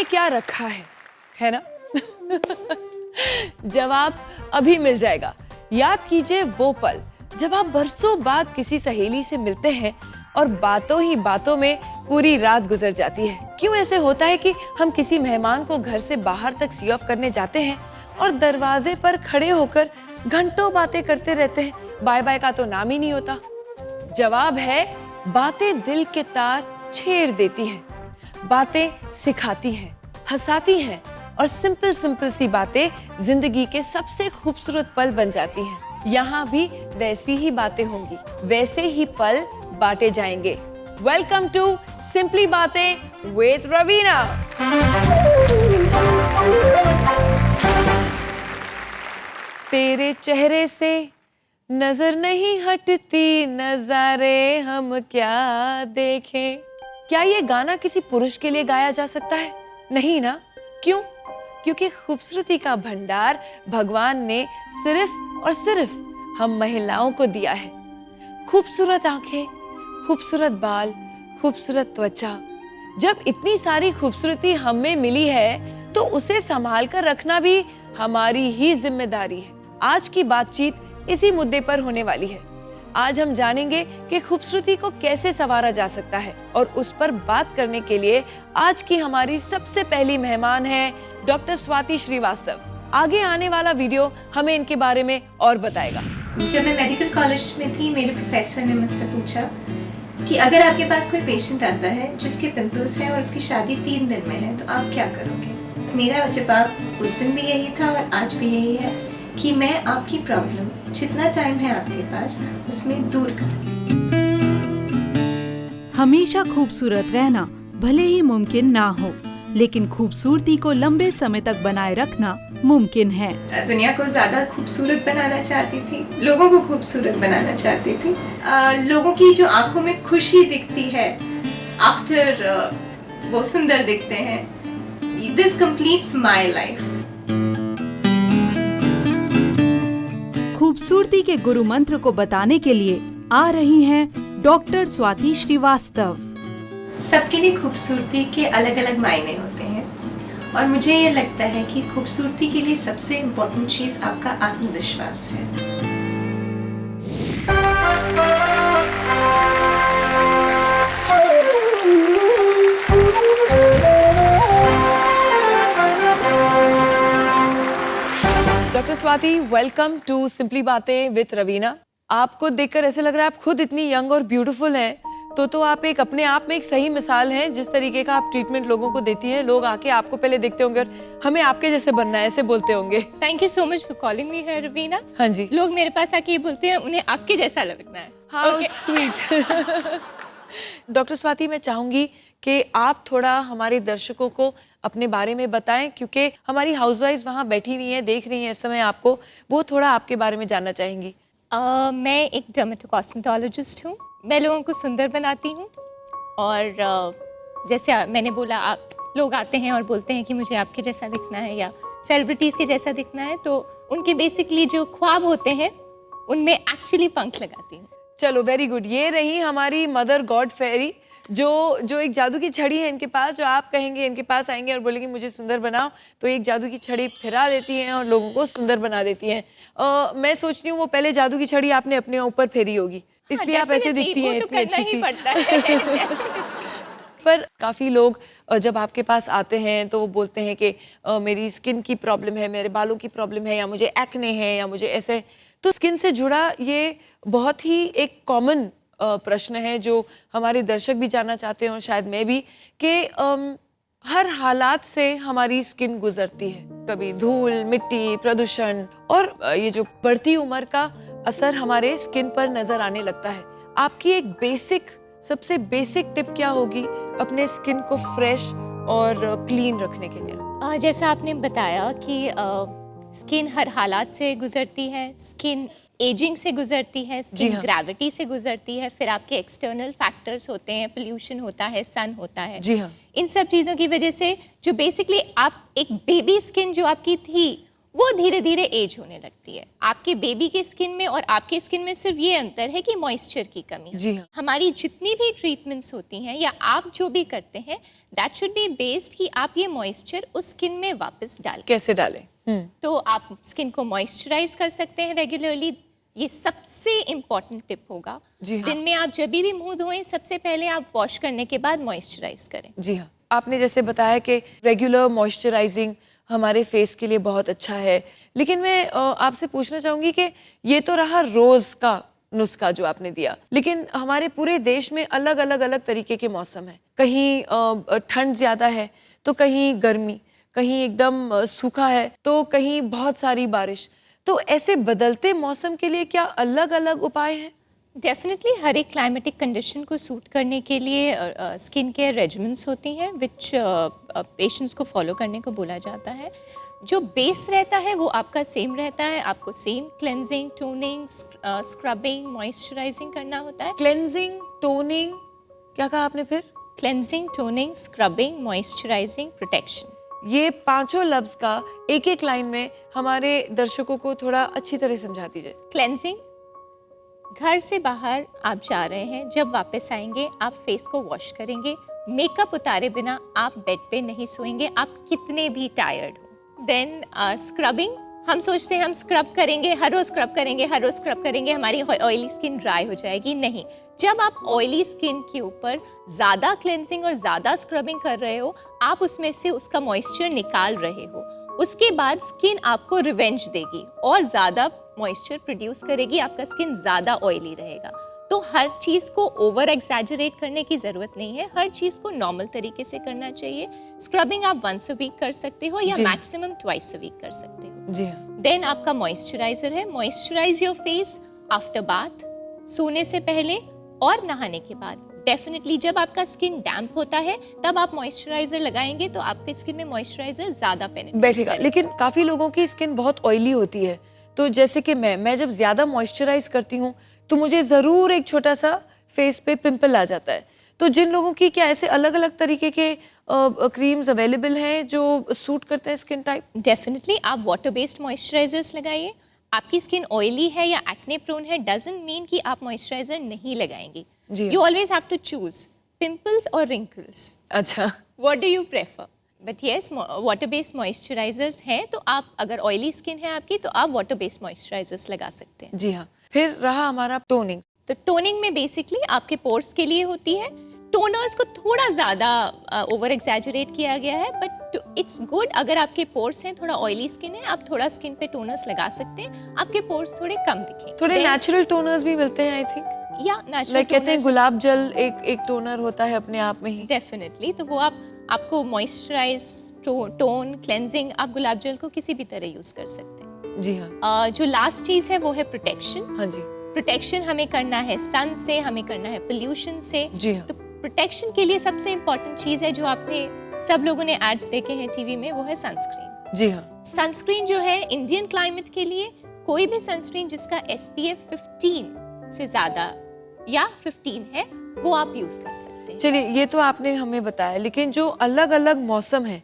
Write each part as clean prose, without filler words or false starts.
में क्या रखा है ना? जवाब अभी मिल जाएगा। याद कीजिए वो पल जब आप बरसों बाद किसी सहेली से मिलते हैं और बातों ही बातों में पूरी रात गुजर जाती है। क्यों ऐसे होता है कि हम किसी मेहमान को घर से बाहर तक सी ऑफ करने जाते हैं और दरवाजे पर खड़े होकर घंटों बातें करते रहते हैं, बाय बाय का तो नाम ही नहीं होता। जवाब है, बातें दिल के तार छेड़ देती हैं, बातें सिखाती हैं, हंसाती हैं और सिंपल सिंपल सी बातें जिंदगी के सबसे खूबसूरत पल बन जाती हैं। यहाँ भी वैसी ही बातें होंगी, वैसे ही पल बांटे जाएंगे। Welcome to Simply Baatein with Raveena. तेरे चेहरे से नजर नहीं हटती, नजारे हम क्या देखें। क्या ये गाना किसी पुरुष के लिए गाया जा सकता है? नहीं ना। क्यों? क्योंकि खूबसूरती का भंडार भगवान ने सिर्फ और सिर्फ हम महिलाओं को दिया है। खूबसूरत आंखें, खूबसूरत बाल, खूबसूरत त्वचा। जब इतनी सारी खूबसूरती हमें मिली है तो उसे संभाल कर रखना भी हमारी ही जिम्मेदारी है। आज की बातचीत इसी मुद्दे पर होने वाली है। आज हम जानेंगे कि खूबसूरती को कैसे संवारा जा सकता है और उस पर बात करने के लिए आज की हमारी सबसे पहली मेहमान है डॉक्टर स्वाति श्रीवास्तव। आगे आने वाला वीडियो हमें इनके बारे में और बताएगा। जब मैं मेडिकल कॉलेज में थी, मेरे प्रोफेसर ने मुझसे पूछा कि अगर आपके पास कोई पेशेंट आता है जिसके पिंपल्स हैं और उसकी शादी 3 दिन में है तो आप क्या करोगे? मेरा जवाब उस दिन भी यही था और आज भी यही है कि मैं आपकी प्रॉब्लम जितना टाइम है आपके पास उसमें दूर करूं। हमेशा खूबसूरत रहना भले ही मुमकिन ना हो, लेकिन खूबसूरती को लंबे समय तक बनाए रखना मुमकिन है। दुनिया को ज्यादा खूबसूरत बनाना चाहती थी, लोगों को खूबसूरत बनाना चाहती थी। लोगों की जो आंखों में खुशी दिखती है आफ्टर वो सुंदर दिखते हैं। This completes my life. खूबसूरती के गुरु मंत्र को बताने के लिए आ रही हैं डॉक्टर स्वाति श्रीवास्तव। सबके लिए खूबसूरती के अलग अलग मायने होते हैं और मुझे ये लगता है कि खूबसूरती के लिए सबसे इम्पोर्टेंट चीज़ आपका आत्मविश्वास है। Doctor Swati, welcome to Simply Baatein with Raveena. आपको देखकर ऐसे लग रहा है आप खुद इतनी यंग और ब्यूटीफुल हैं, तो आप एक अपने आप में एक सही मिसाल हैं। जिस तरीके का आप ट्रीटमेंट लोगों को देती हैं, लोग आके आपको पहले देखते होंगे और हमें आपके जैसे बनना है ऐसे बोलते होंगे। Thank you so much for calling me है रवीना। हाँ जी, लोग मेरे पास आके ये बोलते हैं उन्हें आपके जैसा लगना है। How sweet. डॉक्टर स्वाति, मैं चाहूंगी कि आप थोड़ा हमारे दर्शकों को अपने बारे में बताएं, क्योंकि हमारी हाउसवाइफ वहाँ बैठी हुई हैं, देख रही हैं इस समय आपको, वो थोड़ा आपके बारे में जानना चाहेंगी। मैं एक डर्मेटोकॉस्मेटोलॉजिस्ट हूँ। मैं लोगों को सुंदर बनाती हूँ और जैसे मैंने बोला, आप लोग आते हैं और बोलते हैं कि मुझे आपके जैसा दिखना है या सेलिब्रिटीज़ के जैसा दिखना है, तो उनके बेसिकली जो ख्वाब होते हैं उनमें एक्चुअली पंख लगाती हूँ। चलो, वेरी गुड। ये रही हमारी मदर गॉड फेरी, जो एक जादू की छड़ी है इनके पास, जो आप कहेंगे इनके पास आएंगे और बोलेंगे मुझे सुंदर बनाओ, तो एक जादू की छड़ी फिरा देती हैं और लोगों को सुंदर बना देती हैं। मैं सोचती हूँ वो पहले जादू की छड़ी आपने अपने ऊपर फेरी होगी, इसलिए आप ऐसे दिखती हैं इतनी अच्छी सी। पर काफ़ी लोग जब आपके पास आते हैं तो वो बोलते हैं कि मेरी स्किन की प्रॉब्लम है, मेरे बालों की प्रॉब्लम है, या मुझे एक्ने है, या मुझे ऐसे। तो स्किन से जुड़ा ये बहुत ही एक कॉमन प्रश्न है जो हमारे दर्शक भी जानना चाहते हैं और शायद मैं भी, कि हर हालात से हमारी स्किन गुजरती है। कभी धूल, मिट्टी, प्रदूषण और ये जो बढ़ती उम्र का असर हमारे स्किन पर नजर आने लगता है। आपकी एक सबसे बेसिक टिप क्या होगी अपने स्किन को फ्रेश और क्लीन रखने के लिए? जैसा आपने बताया कि स्किन हर हालात से गुजरती है, स्किन एजिंग से गुजरती है, स्किन ग्रेविटी से गुजरती है, फिर आपके एक्सटर्नल फैक्टर्स होते हैं, पोल्यूशन होता है, सन होता है। जी हाँ। इन सब चीज़ों की वजह से जो बेसिकली आप एक बेबी स्किन जो आपकी थी वो धीरे धीरे एज होने लगती है। आपके बेबी के स्किन में और आपके स्किन में सिर्फ ये अंतर है कि मॉइस्चर की कमी है। जी हाँ। हमारी जितनी भी ट्रीटमेंट्स होती हैं या आप जो भी करते हैं, दैट शुड बी बेस्ड कि आप ये मॉइस्चर उस स्किन में वापस डालें। कैसे डालें? तो आप स्किन को मॉइस्चराइज कर सकते हैं रेगुलरली। ये सबसे इम्पॉर्टेंट टिप होगा। जी हाँ। दिन में आप जब भी मुंह धोएं, सबसे पहले आप वॉश करने के बाद मॉइस्चराइज करें। जी हाँ, आपने जैसे बताया कि रेगुलर मॉइस्चराइजिंग हमारे फेस के लिए बहुत अच्छा है, लेकिन मैं आपसे पूछना चाहूंगी कि ये तो रहा रोज का नुस्खा जो आपने दिया, लेकिन हमारे पूरे देश में अलग अलग अलग तरीके के मौसम है। कहीं ठंड ज्यादा है तो कहीं गर्मी, कहीं एकदम सूखा है तो कहीं बहुत सारी बारिश। तो ऐसे बदलते मौसम के लिए क्या अलग अलग उपाय हैं? डेफिनेटली हर एक क्लाइमेटिक कंडीशन को सूट करने के लिए स्किन केयर रेजिमेंट्स होती हैं विच पेशेंट्स को फॉलो करने को बोला जाता है। जो बेस रहता है वो आपका सेम रहता है। आपको same cleansing, toning, scrubbing, moisturising करना होता है। क्लेंजिंग, टोनिंग, क्या कहा आपने फिर? Cleansing, toning, scrubbing, moisturising, protection. ये पांचों लफ्ज का एक एक लाइन में हमारे दर्शकों को थोड़ा अच्छी तरह समझा दीजिए। क्लेंजिंग, घर से बाहर आप जा रहे हैं, जब वापस आएंगे आप फेस को वॉश करेंगे। मेकअप उतारे बिना आप बेड पे नहीं सोएंगे, आप कितने भी टायर्ड हो। देन स्क्रबिंग, हम सोचते हैं हम स्क्रब करेंगे, हर रोज स्क्रब करेंगे, हर रोज स्क्रब करेंगे, हमारी ऑयली स्किन ड्राई हो जाएगी। नहीं, जब आप ऑयली स्किन के ऊपर ज़्यादा क्लेंजिंग और ज़्यादा स्क्रबिंग कर रहे हो, आप उसमें से उसका मॉइस्चर निकाल रहे हो। उसके बाद स्किन आपको रिवेंज देगी और ज़्यादा मॉइस्चर प्रोड्यूस करेगी, आपका स्किन ज़्यादा ऑयली रहेगा। तो हर चीज़ को ओवर एग्जैजरेट करने की ज़रूरत नहीं है, हर चीज़ को नॉर्मल तरीके से करना चाहिए। स्क्रबिंग आप वंस अ वीक कर सकते हो या मैक्सिमम ट्वाइस अ वीक कर सकते हो। जी हाँ। देन आपका मॉइस्चराइजर है। Moisturise your face after bath, सोने से पहले और नहाने के बाद। डेफिनेटली जब आपका स्किन डैम्प होता है तब आप मॉइस्चराइजर लगाएंगे तो आपके स्किन में मॉइस्चराइजर ज्यादा पेनिट्रेट बैठेगा। लेकिन काफी लोगों की स्किन बहुत ऑयली होती है, तो जैसे कि मैं जब ज्यादा मॉइस्चराइज करती हूँ तो मुझे जरूर एक छोटा सा फेस पे पिंपल आ जाता है। तो जिन लोगों की क्या ऐसे अलग अलग तरीके के क्रीम्स अवेलेबल हैं जो सूट करते हैं स्किन टाइप? डेफिनेटली आप वाटर बेस्ड मॉइस्चराइजर्स लगाइए। आपकी स्किन ऑयली है या एक्ने प्रोन है डजंट मीन कि आप मॉइस्चराइजर नहीं लगाएंगे। You always have to choose pimples और रिंकल्स। अच्छा, what do you prefer? But yes, water based moisturisers हैं तो आप, अगर ऑयली स्किन है आपकी, तो आप वाटर बेस्ड मॉइस्चराइजर्स लगा सकते हैं। जी हाँ। फिर रहा हमारा टोनिंग। तो टोनिंग में बेसिकली आपके पोर्स के लिए होती है। टोनर्स को थोड़ा ज़्यादा ओवर एग्जैजरेट किया गया है, बट इट्स गुड। अगर आपके पोर्स हैं, थोड़ा ऑयली स्किन है, आप थोड़ा स्किन पे टोनर्स लगा सकते हैं, आपके पोर्स थोड़े कम दिखेंगे। थोड़े नेचुरल टोनर्स भी मिलते हैं आई थिंक, या नेचुरल लाइक कहते हैं गुलाब जल एक टोनर होता है अपने आप में ही। डेफिनेटली, तो वो आपको मॉइस्चराइज, टोन, क्लेंजिंग, आप गुलाब जल को किसी भी तरह यूज कर सकते हैं। जी हाँ। जो लास्ट चीज है वो है प्रोटेक्शन। हाँ जी। प्रोटेक्शन हमें करना है सन से, हमें करना है पोल्यूशन से। जी हाँ। तो प्रोटेक्शन के लिए सबसे इम्पोर्टेंट चीज है जो आपने सब लोगों ने एड्स देखे हैं टीवी में, वो है सनस्क्रीन। जी हाँ। सनस्क्रीन जो है इंडियन क्लाइमेट के लिए, कोई भी सनस्क्रीन जिसका SPF 15 से ज्यादा या 15 है वो आप यूज कर सकते हैं। चलिए, ये तो आपने हमें बताया, लेकिन जो अलग अलग मौसम है,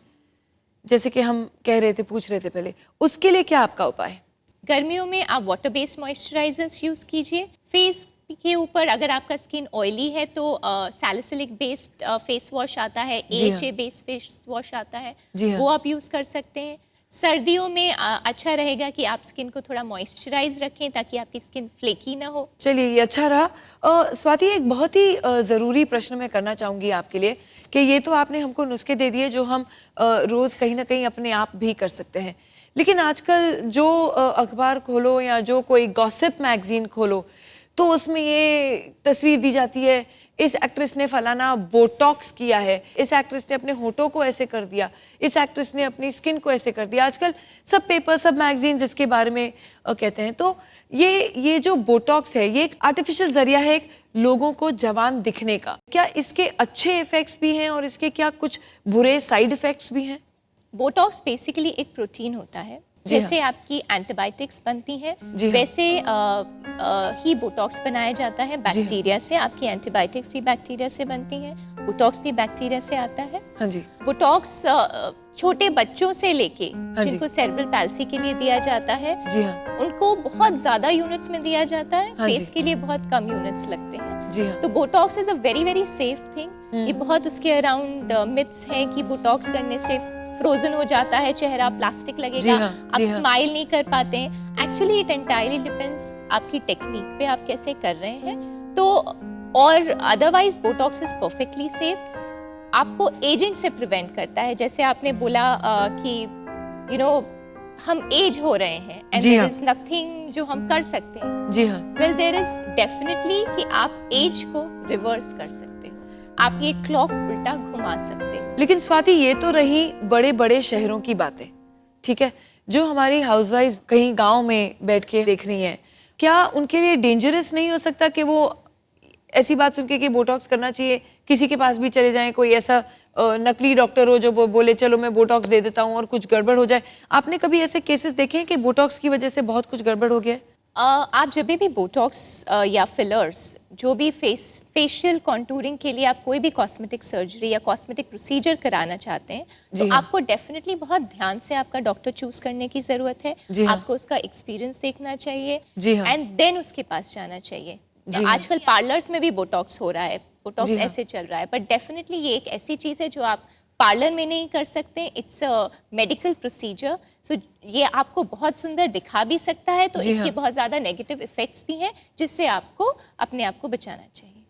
जैसे कि हम कह रहे थे, पूछ रहे थे पहले, उसके लिए क्या आपका उपाय है? गर्मियों में आप वाटर बेस्ड मॉइस्चराइजर्स यूज कीजिए। फेस के ऊपर अगर आपका स्किन ऑयली है तो सैलिसिलिक बेस्ड फेस वॉश आता है, AHA बेस्ड फेस वॉश आता है, वो आप यूज कर सकते हैं। सर्दियों में अच्छा रहेगा कि आप स्किन को थोड़ा मॉइस्चराइज रखें ताकि आपकी स्किन फ्लेकी ना हो। चलिए, ये अच्छा रहा। स्वाति, एक बहुत ही ज़रूरी प्रश्न मैं करना चाहूँगी आपके लिए कि ये तो आपने हमको नुस्खे दे दिए जो हम रोज़ कहीं ना कहीं अपने आप भी कर सकते हैं, लेकिन आजकल जो अखबार खोलो या जो कोई गॉसिप मैगजीन खोलो तो उसमें ये तस्वीर दी जाती है, इस एक्ट्रेस ने फलाना बोटॉक्स किया है, इस एक्ट्रेस ने अपने होठों को ऐसे कर दिया, इस एक्ट्रेस ने अपनी स्किन को ऐसे कर दिया। आजकल सब पेपर, सब मैगजीन्स इसके बारे में कहते हैं। तो ये जो बोटॉक्स है, ये एक आर्टिफिशियल जरिया है एक लोगों को जवान दिखने का। क्या इसके अच्छे इफेक्ट्स भी हैं और इसके क्या कुछ बुरे साइड इफेक्ट्स भी हैं? बोटॉक्स बेसिकली एक प्रोटीन होता है, जैसे आपकी एंटीबायोटिक्स बनती हैं वैसे ही बोटॉक्स बनाया जाता है बैक्टीरिया से। आपकी एंटीबायोटिक्स भी बैक्टीरिया से बनती हैं। बोटॉक्स भी बैक्टीरिया से आता है। हाँ जी। बोटॉक्स छोटे बच्चों से लेके हाँ जी। जिनको सेरेब्रल पैल्सी के लिए दिया जाता है, जी हाँ। उनको बहुत ज्यादा यूनिट्स में दिया जाता है। हाँ फेस जी। के लिए बहुत कम यूनिट्स लगते हैं। जी हाँ। तो Botox is a very very safe thing. ये बहुत उसके अराउंड मिथ्स हैं कि बोटॉक्स करने से फ्रोजन हो जाता है चेहरा, प्लास्टिक जी लगेगा, हाँ, आप जी हाँ। स्माइल नहीं कर पाते हैं। एक्चुअली इट एंटायरली डिपेंड्स आपकी टेक्निक पे, आप कैसे कर रहे हैं। तो और otherwise Botox is perfectly safe. आपको एजिंग से प्रिवेंट करता है। जैसे आपने बोला कि हम एज हो रहे हैं एंड जी देयर हाँ। इज नथिंग जो हम कर सकते हैं। जी हाँ। वेल देयर इज डेफिनेटली कि आप एज को रिवर्स कर सकते हो, आप ये क्लॉक उल्टा घुमा सकते हो। लेकिन स्वाति, ये तो रही बड़े बड़े शहरों की बातें, ठीक है। जो हमारी हाउसवाइफ कहीं गांव में बैठ के देख रही हैं, क्या उनके लिए डेंजरस नहीं हो सकता कि वो ऐसी बात सुन के कि बोटॉक्स करना चाहिए, किसी के पास भी चले जाएं, कोई ऐसा नकली डॉक्टर हो जो बोले चलो मैं बोटॉक्स दे देता हूं और कुछ गड़बड़ हो जाए? आपने कभी ऐसे केसेस देखे हैं कि बोटॉक्स की वजह से बहुत कुछ गड़बड़ हो गया है? आप जब भी बोटॉक्स या फिलर्स, जो भी फेशियल कॉन्टूरिंग के लिए आप कोई भी कॉस्मेटिक सर्जरी या कॉस्मेटिक प्रोसीजर कराना चाहते हैं, तो हाँ। आपको डेफिनेटली बहुत ध्यान से आपका डॉक्टर चूज करने की जरूरत है। हाँ। आपको उसका एक्सपीरियंस देखना चाहिए हाँ। एंड देन उसके पास जाना चाहिए। हाँ। आजकल पार्लर्स में भी बोटॉक्स हो रहा है, बोटॉक्स हाँ। ऐसे चल रहा है, बट डेफिनेटली ये एक ऐसी चीज़ है जो आप पार्लर में नहीं कर सकते। It's a medical procedure. So ये आपको बहुत सुंदर दिखा भी सकता है, तो इसके बहुत ज़्यादा नेगेटिव इफेक्ट्स भी हैं जिससे आपको अपने आप को बचाना चाहिए।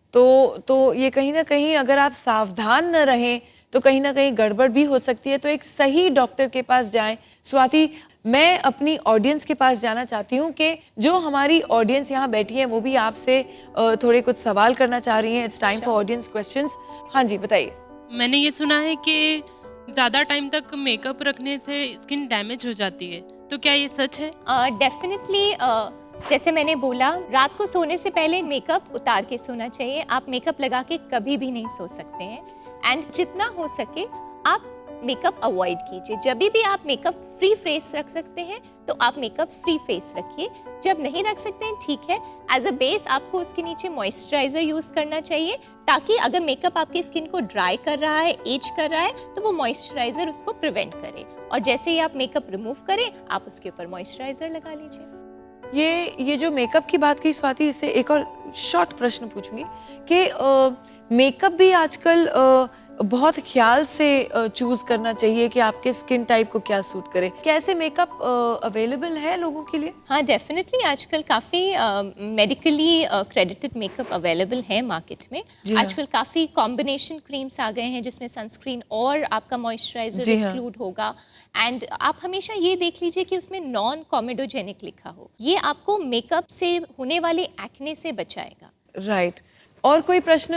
तो ये कहीं ना कहीं अगर आप सावधान न रहें तो कहीं ना कहीं गड़बड़ भी हो सकती है। तो एक सही डॉक्टर के पास जाएं। स्वाति, मैं अपनी ऑडियंस के पास जाना चाहती हूँ कि जो हमारी ऑडियंस यहाँ बैठी है वो भी आपसे थोड़े कुछ सवाल करना चाह रही हैं। It's time for audience questions. हाँ जी, बताइए। मैंने ये सुना है कि ज़्यादा टाइम तक मेकअप रखने से स्किन डैमेज हो जाती है, तो क्या ये सच है? डेफिनेटली जैसे मैंने बोला, रात को सोने से पहले मेकअप उतार के सोना चाहिए। आप मेकअप लगा के कभी भी नहीं सो सकते हैं एंड जितना हो सके आप मेकअप अवॉइड कीजिए। जब भी आप मेकअप फ्री फेस रख सकते हैं तो आप मेकअप फ्री फेस रखिए। जब नहीं रख सकते हैं, ठीक है, एज अ बेस आपको उसके नीचे मॉइस्चराइजर यूज करना चाहिए, ताकि अगर मेकअप आपकी स्किन को ड्राई कर रहा है, एज कर रहा है, तो वो मॉइस्चराइजर उसको प्रिवेंट करे। और जैसे ही आप मेकअप रिमूव करें, आप उसके ऊपर मॉइस्चराइजर लगा लीजिए। ये जो मेकअप की बात की स्वाति, इससे एक और शॉर्ट प्रश्न पूछूंगी कि मेकअप भी आजकल बहुत ख्याल से चूज करना चाहिए कि आपके स्किन टाइप को क्या सूट करे। कैसे मेकअप अवेलेबल है लोगों के लिए? हाँ, डेफिनेटली आजकल काफ़ी मेडिकली क्रेडिटेड मेकअप अवेलेबल है मार्केट में। आजकल काफ़ी कॉम्बिनेशन क्रीम्स आ गए हैं जिसमें सनस्क्रीन और आपका मॉइस्चराइजर इंक्लूड होगा। एंड आप हमेशा ये देख लीजिए कि उसमें नॉन कॉमेडोजेनिक लिखा हो। ये आपको मेकअप से होने वाले एक्ने से बचाएगा। राइट। और कोई प्रश्न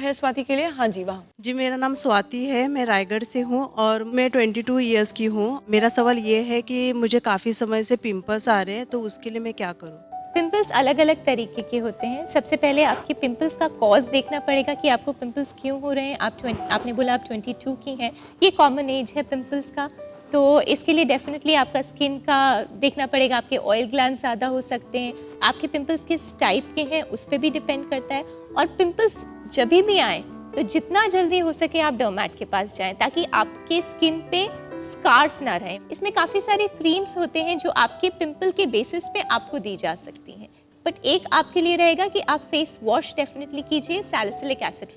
है स्वाति के लिए? हाँ जी, वहाँ जी, मेरा नाम स्वाति है, मैं रायगढ़ से हूँ और मैं 22 इयर्स की हूँ। मेरा सवाल ये है कि मुझे काफ़ी समय से पिंपल्स आ रहे हैं, तो उसके लिए मैं क्या करूँ? पिंपल्स अलग अलग तरीके के होते हैं। सबसे पहले आपके पिंपल्स का कॉज देखना पड़ेगा कि आपको पिंपल्स क्यों हो रहे हैं। आपने बोला आप 22 की हैं, ये कॉमन एज है पिंपल्स का, तो इसके लिए डेफिनेटली आपका स्किन का देखना पड़ेगा। आपके ऑयल ग्लैंड ज़्यादा हो सकते हैं, आपके पिंपल्स किस टाइप के हैं उस पर भी डिपेंड करता है। और पिंपल्स जब भी आए तो जितना जल्दी हो सके आप डर्मैट के पास जाएं, ताकि आपके स्किन पे स्कार्स ना रहें। इसमें काफ़ी सारे क्रीम्स होते हैं जो आपके पिंपल के बेसिस पे आपको दी जा सकती हैं, बट एक आपके लिए रहेगा कि आप फेस वॉश डेफिनेटली कीजिए सैलिसिलिक एसिड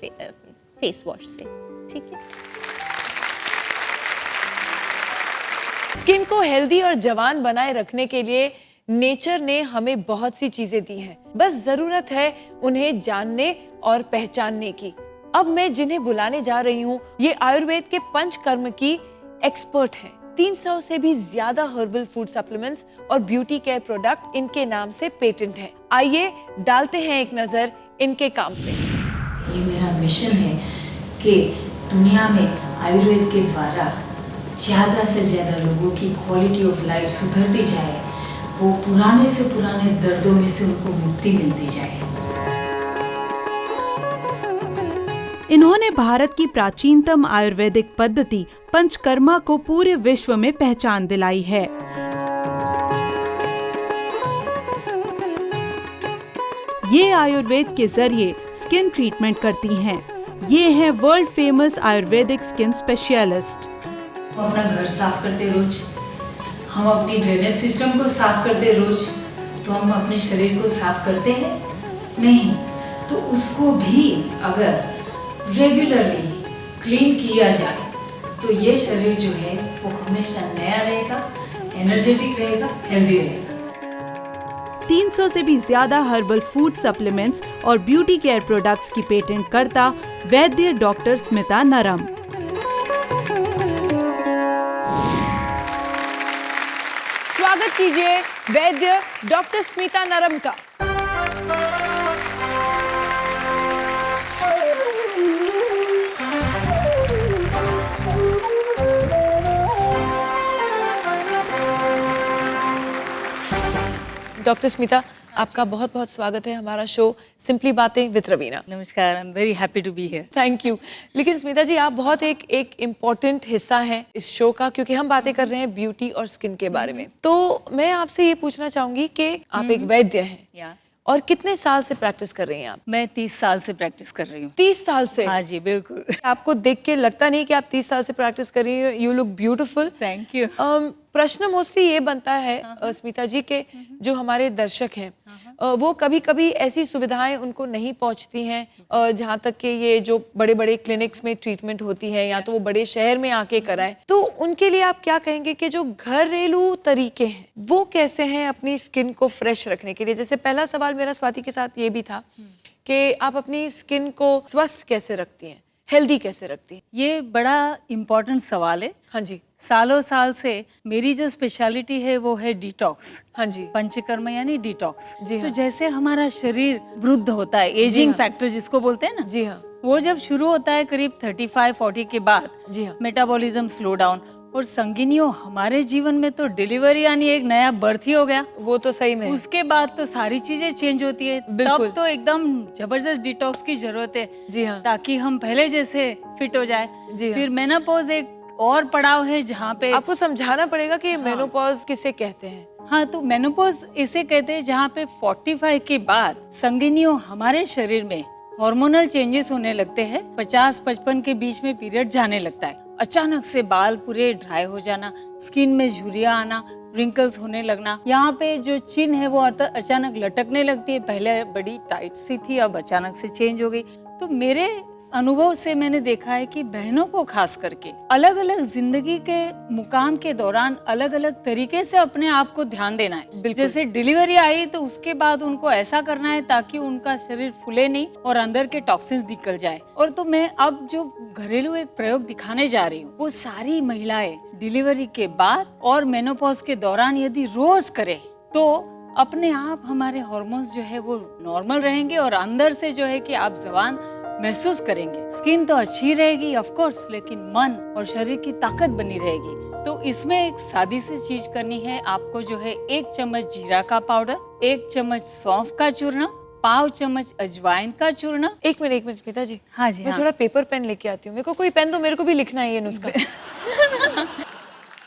फेस वॉश से, ठीक है। स्किन को हेल्दी और जवान बनाए रखने के लिए नेचर ने हमें बहुत सी चीजें दी हैं, बस जरूरत है उन्हें जानने और पहचानने की। अब मैं जिन्हें बुलाने जा रही हूँ, ये आयुर्वेद के पंचकर्म की एक्सपर्ट हैं। 300 से भी ज्यादा हर्बल फूड सप्लीमेंट्स और ब्यूटी केयर प्रोडक्ट इनके नाम से पेटेंट हैं। आइए डालते हैं एक नजर इनके काम पे। ये मेरा मिशन है कि दुनिया में आयुर्वेद के द्वारा ज़्यादा से ज़्यादा लोगों की क्वालिटी ऑफ लाइफ सुधरती जाए, वो पुराने से पुराने दर्दों में से उनको मुक्ति मिलती जाए। इन्होंने भारत की प्राचीनतम आयुर्वेदिक पद्धति पंचकर्मा को पूरे विश्व में पहचान दिलाई है। ये आयुर्वेद के जरिए स्किन ट्रीटमेंट करती हैं। ये हैं world famous Ayurvedic skin specialist. हम अपना घर साफ करते रोज, हम अपनी ड्रेनेज सिस्टम को साफ करते रोज, तो हम अपने शरीर को साफ करते हैं नहीं। तो उसको भी अगर रेगुलरली क्लीन किया जाए तो ये शरीर जो है वो हमेशा नया रहेगा, एनर्जेटिक रहेगा, हेल्दी रहेगा। 300 से भी ज्यादा हर्बल फूड सप्लीमेंट्स और ब्यूटी केयर प्रोडक्ट्स की पेटेंट करता वैद्य डॉक्टर स्मिता नरम। स्वागत कीजिए वैद्य डॉक्टर स्मिता नरम का। डॉक्टर स्मिता, आपका बहुत बहुत स्वागत है हमारा show Simply Baatein with Raveena. नमस्कार, I am very happy to be here. Thank you. लेकिन स्मिता जी, आप बहुत एक इम्पोर्टेंट हिस्सा हैं इस शो का, क्योंकि हम बातें कर रहे हैं ब्यूटी और स्किन के बारे में। तो मैं आपसे ये पूछना चाहूंगी कि आप एक वैद्य हैं और कितने साल से प्रैक्टिस कर रही हैं आप? मैं 30 साल से प्रैक्टिस कर रही हूँ। 30 साल से? हाँ जी, बिल्कुल। आपको देख के लगता नहीं कि आप 30 साल से प्रैक्टिस कर रही हैं। You look beautiful. Thank you. प्रश्न मोस्टली ये बनता है स्मिता जी के जो हमारे दर्शक हैं वो कभी कभी ऐसी सुविधाएं उनको नहीं पहुंचती हैं जहाँ तक कि ये जो बड़े बड़े क्लिनिक्स में ट्रीटमेंट होती है या तो वो बड़े शहर में आके कराएं, तो उनके लिए आप क्या कहेंगे कि जो घरेलू तरीके हैं वो कैसे हैं अपनी स्किन को फ्रेश रखने के लिए? जैसे पहला सवाल मेरा स्वाति के साथ ये भी था कि आप अपनी स्किन को स्वस्थ कैसे रखती हैं, हेल्दी कैसे रखती हैं? ये बड़ा इम्पोर्टेंट सवाल है। हाँ जी। सालों साल से मेरी जो स्पेशलिटी है वो है डिटॉक्स। हाँ जी। पंचकर्म यानी डिटॉक्स। जी हाँ। तो जैसे हमारा शरीर वृद्ध होता है, एजिंग फैक्टर जिसको बोलते हैं ना, जी हाँ, वो जब शुरू होता है करीब 35-40 के बाद, जी हाँ, मेटाबॉलिज्म स्लो डाउन। और संगिनियों, हमारे जीवन में तो डिलीवरी यानी एक नया बर्थ ही हो गया। वो तो सही में। उसके बाद तो सारी चीजें चेंज होती है। बिल्कुल। तब तो एकदम जबरदस्त डिटॉक्स की जरूरत है। जी हाँ। ताकि हम पहले जैसे फिट हो जाए। जी हाँ। फिर मेनोपॉज एक और पड़ाव है जहाँ पे आपको समझाना पड़ेगा कि मेनोपॉज किसे कहते हैं। हाँ, तो मेनोपॉज इसे कहते हैं जहाँ पे 45 के बाद संगिनियों हमारे शरीर में हार्मोनल चेंजेस होने लगते हैं। 50-55 के बीच में पीरियड जाने लगता है। अचानक से बाल पूरे ड्राई हो जाना, स्किन में झुर्रियां आना, रिंकल्स होने लगना, यहाँ पे जो चिन है वो अचानक लटकने लगती है। पहले बड़ी टाइट सी थी, अब अचानक से चेंज हो गई। तो मेरे अनुभव से मैंने देखा है कि बहनों को खास करके अलग अलग जिंदगी के मुकाम के दौरान अलग अलग तरीके से अपने आप को ध्यान देना है। जैसे डिलीवरी आई तो उसके बाद उनको ऐसा करना है ताकि उनका शरीर फूले नहीं और अंदर के टॉक्सिन्स निकल जाए। और तो मैं अब जो घरेलू एक प्रयोग दिखाने जा रही हूँ वो सारी महिलाएं डिलीवरी के बाद और मेनोपॉज के दौरान यदि रोज करे तो अपने आप हमारे हार्मोन्स जो है वो नॉर्मल रहेंगे और अंदर से जो है कि आप जवान महसूस करेंगे। स्किन तो अच्छी रहेगी ऑफ कोर्स, लेकिन मन और शरीर की ताकत बनी रहेगी। तो इसमें एक सादी सी चीज करनी है आपको, जो है 1 चम्मच जीरा का पाउडर, 1 चम्मच सौंफ का चूर्ण, 1/2 चम्मच अजवाइन का चूर्ण। एक मिनट स्मिता जी। हाँ जी। मैं थोड़ा पेपर पेन लेके आती हूँ। मेरे को कोई पेन दो, मेरे को भी लिखना है ये नुस्खा।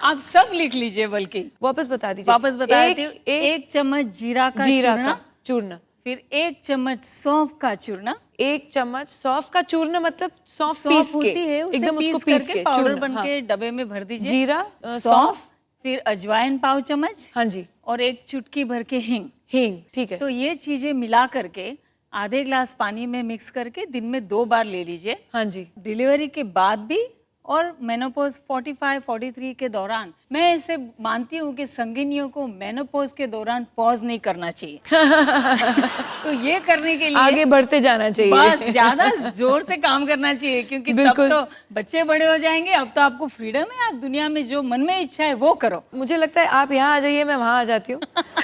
आप सब लिख लीजिए, बल्कि वापस बता दीजिए। वापस बता देती हूँ। 1 चम्मच जीरा का चूर्ण, फिर 1 चम्मच सौंफ का चूर्ण। 1 चम्मच सौंफ का चूर्ण, मतलब सौंफ सौंफ पीस होती के है, उसे एकदम उसको पीस पीस करके के पाउडर चूर्ण, बन हाँ। के डब्बे में भर दीजिए। जीरा, सौंफ, फिर अजवाइन 1/2 चम्मच। हाँ जी। और 1 चुटकी भर के हींग। ठीक है। तो ये चीजें मिला करके आधे ग्लास पानी में मिक्स करके दिन में 2 बार ले लीजिए। हाँ जी। डिलीवरी के बाद भी और मेनोपॉज 45-43 के दौरान। मैं ऐसे मानती हूँ कि संगिनियों को मेनोपॉज के दौरान पॉज नहीं करना चाहिए। तो ये करने के लिए आगे बढ़ते जाना चाहिए। बस ज्यादा जोर से काम करना चाहिए, क्योंकि तब तो बच्चे बड़े हो जाएंगे। अब तो आपको फ्रीडम है, आप दुनिया में जो मन में इच्छा है वो करो। मुझे लगता है आप यहाँ आ जाइए, मैं वहाँ आ जाती हूँ।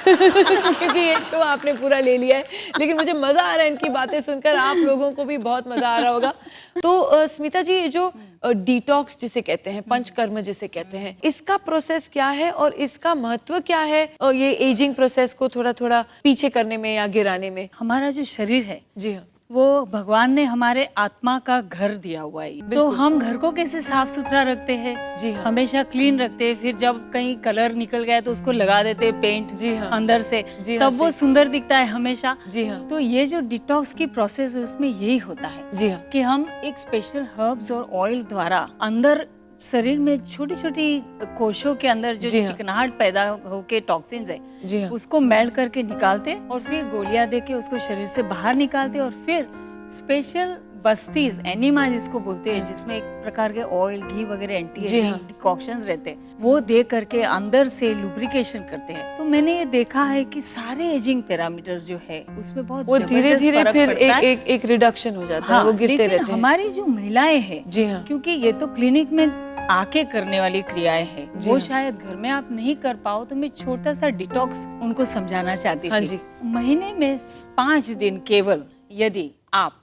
क्योंकि ये शो आपने पूरा ले लिया है, लेकिन मुझे मजा आ रहा है इनकी बातें सुनकर। आप लोगों को भी बहुत मजा आ रहा होगा। तो स्मिता जी, ये जो डिटॉक्स जिसे कहते हैं, पंचकर्म जिसे कहते हैं, इसका प्रोसेस क्या है और इसका महत्व क्या है ये एजिंग प्रोसेस को थोड़ा थोड़ा पीछे करने में या गिराने में? हमारा जो शरीर है जी हाँ, वो भगवान ने हमारे आत्मा का घर दिया हुआ है। तो हम घर को कैसे साफ सुथरा रखते हैं, जी हाँ। हमेशा क्लीन रखते हैं, फिर जब कहीं कलर निकल गया तो उसको लगा देते हैं पेंट, जी हाँ। अंदर से, जी हाँ, तब वो सही। सुंदर दिखता है हमेशा। जी हाँ। तो ये जो डिटॉक्स की प्रोसेस है उसमें यही होता है जी हाँ। कि हम एक स्पेशल हर्ब्स और ऑयल द्वारा अंदर शरीर में छोटी छोटी कोशों के अंदर जो जी हाँ। चिकनाहट पैदा होके टॉक्सिन्स है, जी हाँ। उसको मेल्ट करके निकालते और फिर गोलियां देके उसको शरीर से बाहर निकालते और फिर स्पेशल बस्तीज एनिमा जिसको बोलते हैं, जिसमें एक प्रकार के ऑयल घी वगैरह एंटी जी एजिंग हाँ। डिकॉक्शंस रहते हैं, वो दे करके अंदर से लुब्रिकेशन करते हैं। तो मैंने ये देखा है कि सारे एजिंग पैरामीटर्स जो है उसमें बहुत वो धीरे जबरदस्त धीरे फर्क फिर पड़ता है। एक रिडक्शन हो जाता है, वो गिरते लेकिन रहते हैं। हमारी जो महिलाएं हैं, जी हाँ। क्योंकि ये तो क्लिनिक में आके करने वाली क्रियाएं हैं, जी वो हाँ। शायद घर में आप नहीं कर पाओ, तो मैं छोटा सा डिटॉक्स उनको समझाना चाहती हाँ थी। जी। महीने में 5 दिन केवल यदि आप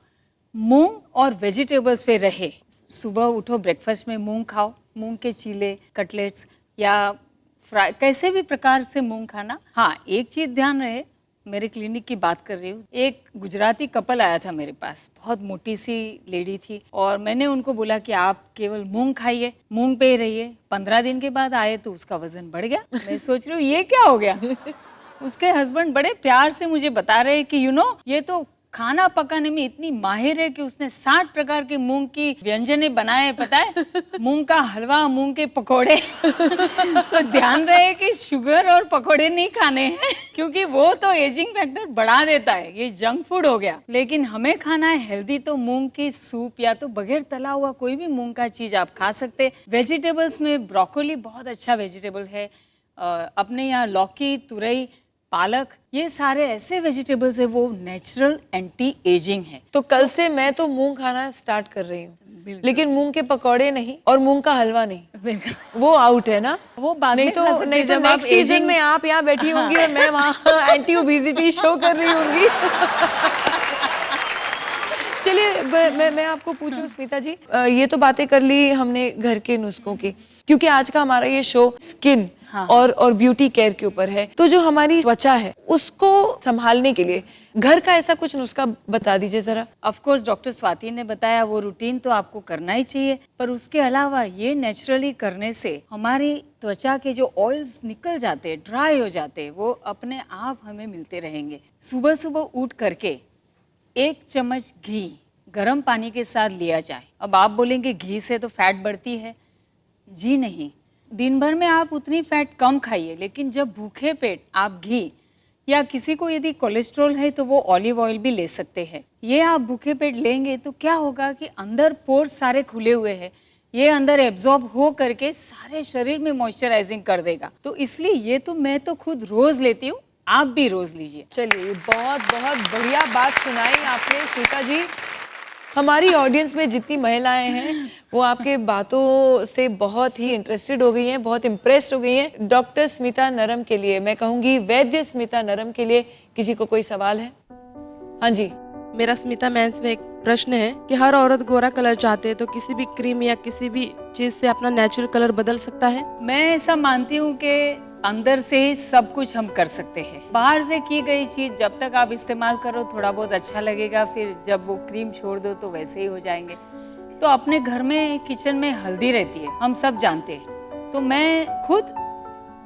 मूंग और वेजिटेबल्स पे रहे, सुबह उठो ब्रेकफास्ट में मूंग खाओ, मूंग के चीले, कटलेट्स या फ्राई, कैसे भी प्रकार से मूंग खाना। हाँ, एक चीज ध्यान रहे, मेरे क्लिनिक की बात कर रही हूँ, एक गुजराती कपल आया था मेरे पास, बहुत मोटी सी लेडी थी, और मैंने उनको बोला कि आप केवल मूंग खाइए, मूंग पे ही रहिए। 15 दिन के बाद आए तो उसका वजन बढ़ गया। मैं सोच रही हूँ ये क्या हो गया। उसके हस्बैंड बड़े प्यार से मुझे बता रहे हैं कि ये तो खाना पकाने में इतनी माहिर है कि उसने 60 प्रकार के मूंग की व्यंजने बनाए, पता है, मूंग का हलवा, मूंग के पकोड़े। तो ध्यान रहे कि शुगर और पकोड़े नहीं खाने हैं, क्योंकि वो तो एजिंग फैक्टर बढ़ा देता है, ये जंक फूड हो गया। लेकिन हमें खाना है हेल्दी, तो मूंग की सूप या तो बगैर तला हुआ कोई भी मूंग का चीज आप खा सकते हैं। वेजिटेबल्स में ब्रोकोली बहुत अच्छा वेजिटेबल है, अपने यहाँ लौकी, तुरई, पालक, ये सारे ऐसे वेजिटेबल्स है वो नेचुरल एंटी एजिंग है। तो कल से मैं तो मूंग खाना स्टार्ट कर रही हूँ, लेकिन मूंग के पकौड़े नहीं और मूंग का हलवा नहीं, वो आउट है ना। वो बाद नहीं में तो खा सकते नहीं तो जब आप नेक्स्ट सीजन aging- में आप यहाँ बैठी होंगी और मैं वहाँ एंटी ओबेसिटी शो कर रही होंगी। चलिए मैं आपको पूछूं स्मिता जी, ये तो बातें कर ली हमने घर के नुस्खों की, क्योंकि आज का हमारा ये शो स्किन और ब्यूटी केयर के ऊपर है। तो जो हमारी त्वचा है उसको संभालने के लिए घर का ऐसा कुछ नुस्खा बता दीजिए जरा। ऑफ कोर्स डॉक्टर स्वाति ने बताया, वो रूटीन तो आपको करना ही चाहिए, पर उसके अलावा ये नेचुरली करने से हमारी त्वचा के जो ऑयल्स निकल जाते हैं, ड्राई हो जाते हैं, वो अपने आप हमें मिलते रहेंगे। सुबह सुबह उठ करके 1 चम्मच घी गर्म पानी के साथ लिया जाए। अब आप बोलेंगे घी से तो फैट बढ़ती है, जी नहीं, दिन भर में आप उतनी फैट कम खाइए, लेकिन जब भूखे पेट आप घी, या किसी को यदि कोलेस्ट्रॉल है तो वो ऑलिव ऑयल भी ले सकते हैं। ये आप भूखे पेट लेंगे तो क्या होगा कि अंदर पोर्स सारे खुले हुए हैं, ये अंदर एब्जॉर्ब हो करके सारे शरीर में मॉइस्चराइजिंग कर देगा। तो इसलिए ये तो मैं तो खुद रोज लेती हूँ, आप भी रोज लीजिए। चलिए, बहुत बहुत बढ़िया बात सुनाई आपने स्मिता जी। हमारी ऑडियंस में जितनी महिलाएं हैं वो आपके बातों से बहुत ही इंटरेस्टेड हो गई हैं, बहुत इम्प्रेस्ड हो गई हैं। डॉक्टर स्मिता नरम के लिए, मैं कहूँगी वैद्य स्मिता नरम के लिए, किसी को कोई सवाल है? हाँ जी। मेरा स्मिता मैंस में एक प्रश्न है कि हर औरत गोरा कलर चाहते हैं, तो किसी भी क्रीम या किसी भी चीज से अपना नेचुरल कलर बदल सकता है? मैं ऐसा मानती हूँ कि अंदर से ही सब कुछ हम कर सकते हैं। बाहर से की गई चीज जब तक आप इस्तेमाल करो थोड़ा बहुत अच्छा लगेगा, फिर जब वो क्रीम छोड़ दो तो वैसे ही हो जाएंगे। तो अपने घर में किचन में हल्दी रहती है, हम सब जानते हैं। तो मैं खुद,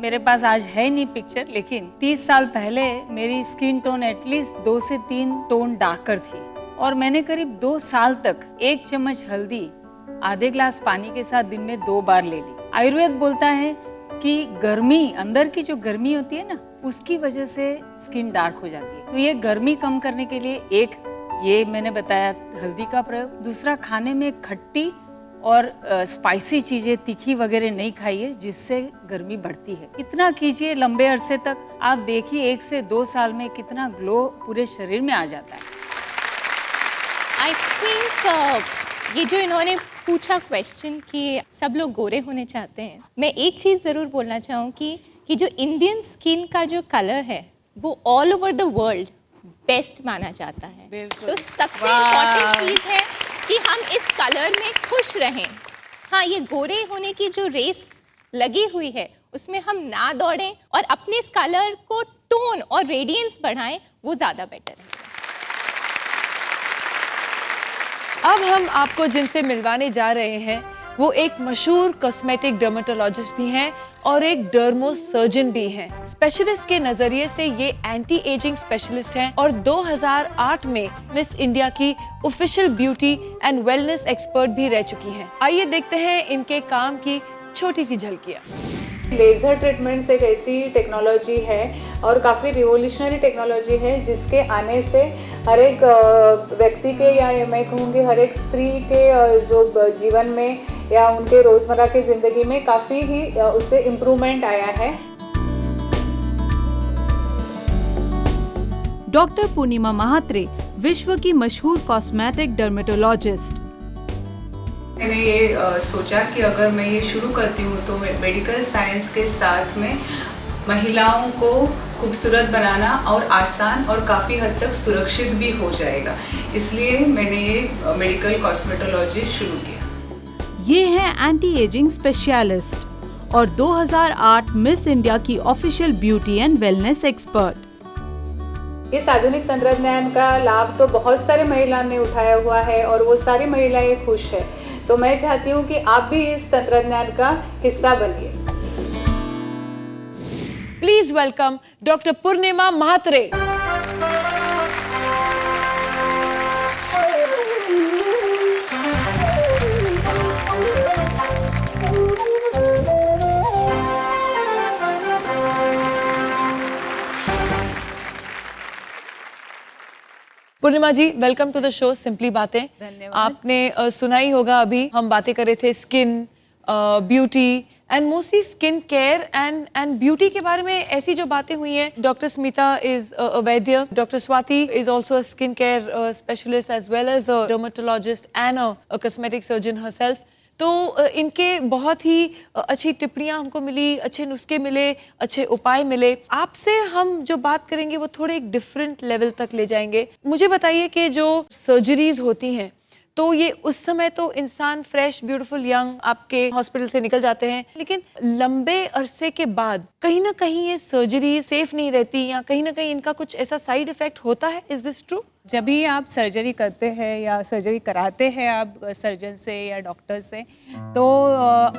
मेरे पास आज है नहीं पिक्चर, लेकिन 30 साल पहले मेरी स्किन टोन एटलीस्ट 2 से 3 टोन डार्कर थी, और मैंने करीब 2 साल तक 1 चम्मच हल्दी आधे ग्लास पानी के साथ दिन में 2 बार ले ली। आयुर्वेद बोलता है कि गर्मी, अंदर की जो गर्मी होती है ना, उसकी वजह से स्किन डार्क हो जाती है। तो ये गर्मी कम करने के लिए एक ये मैंने बताया हल्दी का प्रयोग, दूसरा खाने में खट्टी और स्पाइसी चीजें, तीखी वगैरह नहीं खाइए, जिससे गर्मी बढ़ती है। इतना कीजिए लंबे अरसे तक, आप देखिए 1 से 2 साल में कितना ग्लो पूरे शरीर में आ जाता है। आई थिंक ये जो इन्होंने पूछा क्वेश्चन कि सब लोग गोरे होने चाहते हैं, मैं एक चीज़ ज़रूर बोलना चाहूँगी कि जो इंडियन स्किन का जो कलर है वो all over the world best माना जाता है। तो सबसे इम्पॉर्टेंट चीज़ है कि हम इस कलर में खुश रहें। हाँ, ये गोरे होने की जो रेस लगी हुई है उसमें हम ना दौड़ें और अपने इस कलर को टोन और रेडियंस बढ़ाएं, वो ज़्यादा बेटर है। अब हम आपको जिनसे मिलवाने जा रहे हैं वो एक मशहूर कॉस्मेटिक डर्मेटोलॉजिस्ट भी हैं और एक डर्मो सर्जन भी हैं। स्पेशलिस्ट के नजरिए से ये एंटी एजिंग स्पेशलिस्ट हैं और 2008 में मिस इंडिया की official beauty and wellness expert भी रह चुकी हैं। आइए देखते हैं इनके काम की छोटी सी झलकियां। लेज़र ट्रीटमेंट्स एक ऐसी टेक्नोलॉजी है और काफ़ी रिवोल्यूशनरी टेक्नोलॉजी है जिसके आने से हर एक व्यक्ति के या मैं कहूँगी हर एक स्त्री के जो जीवन में या उनके रोज़मर्रा की ज़िंदगी में काफ़ी ही उससे इम्प्रूवमेंट आया है। डॉक्टर पूर्णिमा महात्रे विश्व की मशहूर कॉस्मेटिक डर्मेटोलॉजिस्ट। मैंने ये सोचा कि अगर मैं ये शुरू करती हूँ तो मेडिकल साइंस के साथ में महिलाओं को खूबसूरत बनाना और आसान और काफ़ी हद तक सुरक्षित भी हो जाएगा, इसलिए मैंने ये मेडिकल कॉस्मेटोलॉजी शुरू किया। ये है एंटी एजिंग स्पेशलिस्ट और 2008 मिस इंडिया की official beauty and wellness expert. इस आधुनिक तंत्रज्ञान का लाभ तो बहुत सारे महिलाओं ने उठाया हुआ है और वो सारी महिलाएं खुश है, तो मैं चाहती हूँ कि आप भी इस तंत्रज्ञान का हिस्सा बनिए। Please welcome doctor Purnima Mhatre. Purnima ji, welcome to the show Simply Baatein. धन्यवाद। आपने सुना ही होगा, अभी हम बातें कर रहे थे skin, beauty and mostly skin care and beauty के बारे में। ऐसी जो बातें हुई हैं, doctor Smita is a vaidya, doctor Swati is also a skin care specialist as well as a dermatologist and a cosmetic surgeon herself. तो इनके बहुत ही अच्छी टिप्पणियां हमको मिली, अच्छे नुस्खे मिले, अच्छे उपाय मिले। आपसे हम जो बात करेंगे वो थोड़े एक डिफरेंट लेवल तक ले जाएंगे। मुझे बताइए कि जो सर्जरीज होती हैं तो ये उस समय तो इंसान फ्रेश, ब्यूटीफुल, यंग आपके हॉस्पिटल से निकल जाते हैं, लेकिन लंबे अरसे के बाद कहीं ना कहीं ये सर्जरी सेफ नहीं रहती या कहीं ना कहीं इनका कुछ ऐसा साइड इफेक्ट होता है। Is this true? जब भी आप सर्जरी करते हैं या सर्जरी कराते हैं आप सर्जन से या डॉक्टर से, तो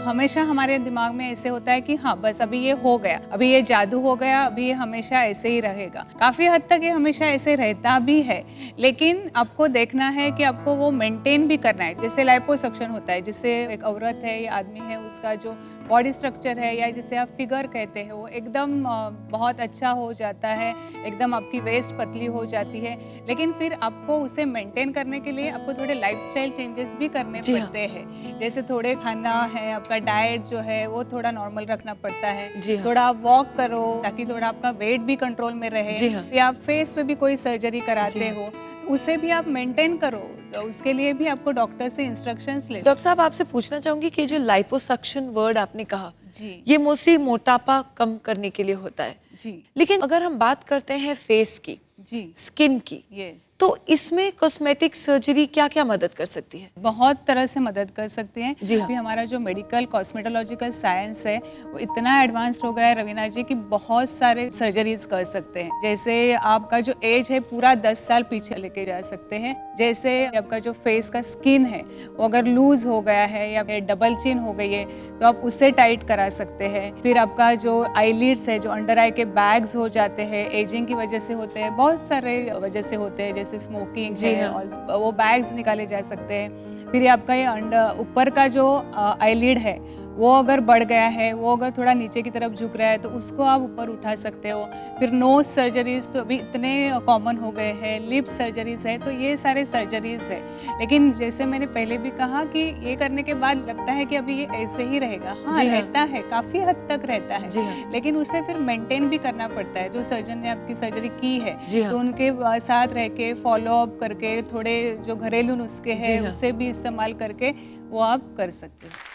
हमेशा हमारे दिमाग में ऐसे होता है कि हाँ बस अभी ये हो गया, अभी ये जादू हो गया, अभी ये हमेशा ऐसे ही रहेगा। काफ़ी हद तक ये हमेशा ऐसे रहता भी है, लेकिन आपको देखना है कि आपको वो मेंटेन भी करना है। जैसे लाइपोसक्शन होता है, जिससे एक औरत है या आदमी है उसका जो बॉडी स्ट्रक्चर है या जिसे आप फिगर कहते हैं वो एकदम बहुत अच्छा हो जाता है, एकदम आपकी वेस्ट पतली हो जाती है। लेकिन फिर आपको उसे मेंटेन करने के लिए आपको थोड़े लाइफस्टाइल चेंजेस भी करने पड़ते हैं। जैसे थोड़े खाना है, आपका डाइट जो है वो थोड़ा नॉर्मल रखना पड़ता है। थोड़ा आप वॉक करो ताकि थोड़ा आपका वेट भी कंट्रोल में रहे। या फेस पे भी कोई सर्जरी कराते हो उसे भी आप मेंटेन करो, तो उसके लिए भी आपको डॉक्टर से इंस्ट्रक्शंस ले। डॉक्टर साहब, आपसे पूछना चाहूंगी कि जो लाइपोसक्शन वर्ड आपने कहा जी, ये मोस्टली मोटापा कम करने के लिए होता है जी, लेकिन अगर हम बात करते हैं फेस की, जी, स्किन की, यस, तो इसमें कॉस्मेटिक सर्जरी क्या क्या मदद कर सकती है? बहुत तरह से मदद कर सकती हैं। जी हाँ। अभी हमारा जो मेडिकल कॉस्मेटोलॉजिकल साइंस है वो इतना एडवांस हो गया है रवीना जी कि बहुत सारे सर्जरीज कर सकते हैं। जैसे आपका जो एज है पूरा 10 साल पीछे लेके जा सकते हैं। जैसे आपका जो फेस का स्किन है वो अगर लूज हो गया है या डबल चिन हो गई है तो आप उससे टाइट करा सकते हैं। फिर आपका जो आईलिड्स है, जो अंडर आई के बैग्स हो जाते हैं, एजिंग की वजह से होते हैं, बहुत सारे वजह से होते हैं, जैसे स्मोकिंग है, और वो बैग्स निकाले जा सकते हैं। फिर आपका ये ऊपर का जो आईलिड है वो अगर बढ़ गया है, वो अगर थोड़ा नीचे की तरफ झुक रहा है तो उसको आप ऊपर उठा सकते हो। फिर नोज सर्जरीज तो अभी इतने कॉमन हो गए हैं, लिप सर्जरीज है, तो ये सारे सर्जरीज है। लेकिन जैसे मैंने पहले भी कहा कि ये करने के बाद लगता है कि अभी ये ऐसे ही रहेगा। हाँ, रहता है, काफ़ी हद तक रहता है, लेकिन उसे फिर मेंटेन भी करना पड़ता है। जो सर्जन ने आपकी सर्जरी की है तो उनके साथ रह के फॉलो अप करके थोड़े जो घरेलू नुस्खे हैं उसे भी इस्तेमाल करके वो आप कर सकते हैं।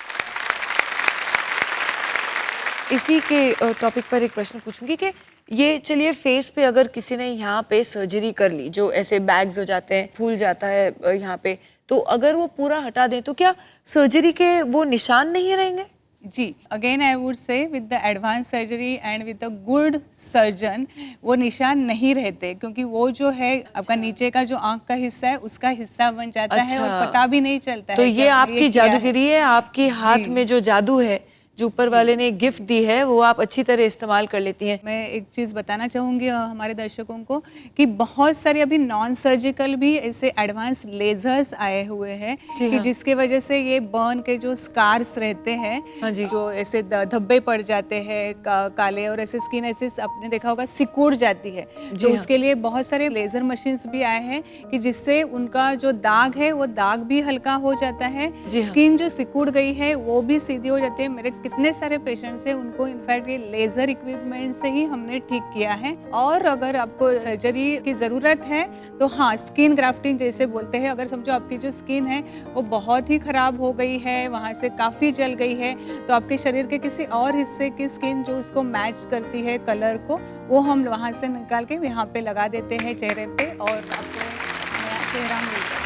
इसी के टॉपिक पर एक प्रश्न पूछूंगी कि ये चलिए फेस पे अगर किसी ने यहाँ पे सर्जरी कर ली, जो ऐसे बैग्स हो जाते हैं, फूल जाता है यहाँ पे, तो अगर वो पूरा हटा दें तो क्या सर्जरी के वो निशान नहीं रहेंगे? जी, again I would say with the advance surgery and with a good surgeon वो निशान नहीं रहते, क्योंकि वो जो है आपका नीचे का जो आंख का हिस्सा है उसका हिस्सा बन जाता है और पता भी नहीं चलता तो है। ये आपकी जादूगिरी है, आपके हाथ में जो जादू है, जो ऊपर वाले ने गिफ्ट दी है, वो आप अच्छी तरह इस्तेमाल कर लेती हैं। मैं एक चीज़ बताना चाहूँगी हमारे दर्शकों को कि बहुत सारे अभी नॉन सर्जिकल भी ऐसे एडवांस लेजर्स आए हुए हैं कि जिसके वजह से ये बर्न के जो स्कार्स रहते हैं, जो ऐसे धब्बे पड़ जाते हैं काले, और ऐसे स्किन ऐसे आपने देखा होगा सिकुड़ जाती है, तो उसके लिए बहुत सारे लेजर मशीन्स भी आए हैं कि जिससे उनका जो दाग है वो दाग भी हल्का हो जाता है, स्किन जो सिकुड़ गई है वो भी सीधी हो जाती है। मेरे कितने सारे पेशेंट्स हैं उनको इनफैक्ट ये लेजर इक्विपमेंट से ही हमने ठीक किया है। और अगर आपको सर्जरी की ज़रूरत है तो हाँ, स्किन ग्राफ्टिंग जैसे बोलते हैं, अगर समझो आपकी जो स्किन है वो बहुत ही ख़राब हो गई है, वहाँ से काफ़ी जल गई है, तो आपके शरीर के किसी और हिस्से की स्किन जो उसको मैच करती है कलर को, वो हम वहाँ से निकाल के यहाँ पे लगा देते हैं चेहरे पे, और आपको नया चेहरा मिल जाता है।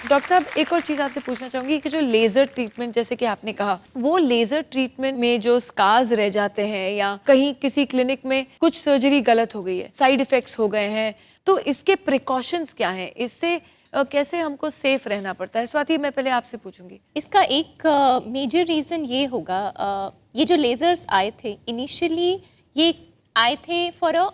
डॉक्टर साहब, एक और चीज़ आपसे पूछना चाहूँगी कि जो लेज़र ट्रीटमेंट जैसे कि आपने कहा, वो लेज़र ट्रीटमेंट में जो स्कार्स रह जाते हैं या कहीं किसी क्लिनिक में कुछ सर्जरी गलत हो गई है, साइड इफ़ेक्ट्स हो गए हैं, तो इसके प्रिकॉशंस क्या हैं? इससे कैसे हमको सेफ रहना पड़ता है? स्वाति, मैं पहले आपसे पूछूंगी। इसका एक मेजर रीज़न ये होगा, ये जो लेज़र्स आए थे इनिशियली ये आए थे फॉर अ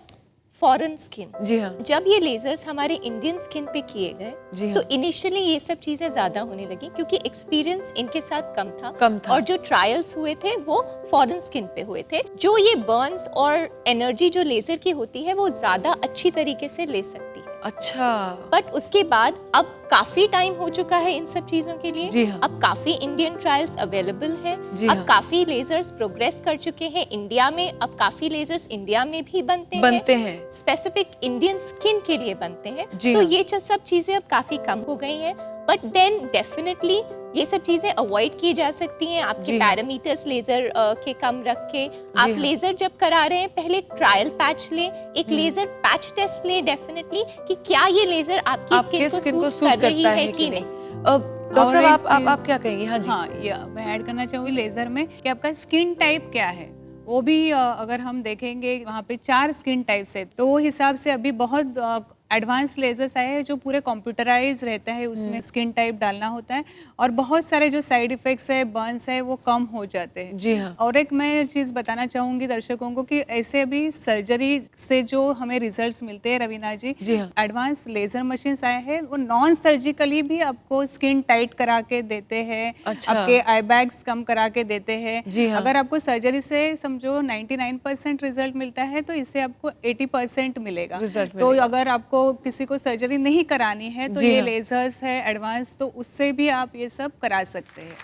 फॉरेन स्किन। जी हाँ। जब ये लेजर्स हमारे इंडियन स्किन पे किए गए, जी हाँ। तो इनिशियली ये सब चीजें ज्यादा होने लगी क्योंकि एक्सपीरियंस इनके साथ कम था। और जो ट्रायल्स हुए थे वो फॉरेन स्किन पे हुए थे। जो ये बर्न्स और एनर्जी जो लेजर की होती है वो ज्यादा अच्छी तरीके से ले सकती है। अच्छा। बट उसके बाद अब काफी टाइम हो चुका है इन सब चीजों के लिए। जी हाँ। अब काफी इंडियन ट्रायल्स अवेलेबल है। जी अब हाँ। काफी लेजर्स प्रोग्रेस कर चुके हैं इंडिया में। अब काफी लेजर्स इंडिया में भी बनते हैं। स्पेसिफिक इंडियन स्किन के लिए बनते हैं। तो ये सब चीजें अब काफी कम हो गई हैं। बट देन डेफिनेटली ये सब चीजें अवॉइड की जा सकती हैं आपके पैरामीटर्स लेजर के कम रख के। आप लेजर जब करा रहे हैं पहले ट्रायल पैच लें, एक लेजर पैच टेस्ट लें डेफिनेटली कि क्या ये लेजर आपकी स्किन को सूट कर रही है कि नहीं। डॉक्टर साहब, आप क्या कहेंगे? हाँ जी। हाँ, ये मैं ऐड करना चाहूँगी लेजर में कि आपका स्किन टाइप क्या है, वो भी अगर हम देखेंगे वहाँ पे 4 स्किन टाइप्स है, तो वो हिसाब से अभी बहुत एडवांस लेजर्स आए हैं जो पूरे कंप्यूटराइज रहता है, उसमें स्किन टाइप डालना होता है और बहुत सारे जो साइड इफेक्ट्स है, बर्न्स है, वो कम हो जाते हैं। जी हाँ। और एक मैं चीज़ बताना चाहूँगी दर्शकों को कि ऐसे अभी सर्जरी से जो हमें रिजल्ट्स मिलते हैं रवीना जी, एडवांस लेजर मशीन्स आए हैं, वो नॉन सर्जिकली भी आपको स्किन टाइट करा के देते हैं। अच्छा। आपके आई बैग्स कम करा के देते हैं। हाँ। अगर आपको सर्जरी से समझो 99% रिजल्ट मिलता है तो इससे आपको 80% मिलेगा। तो अगर आपको किसी को सर्जरी नहीं करानी है तो ये लेजर्स है एडवांस, तो उससे भी आप ये सब करा सकते हैं।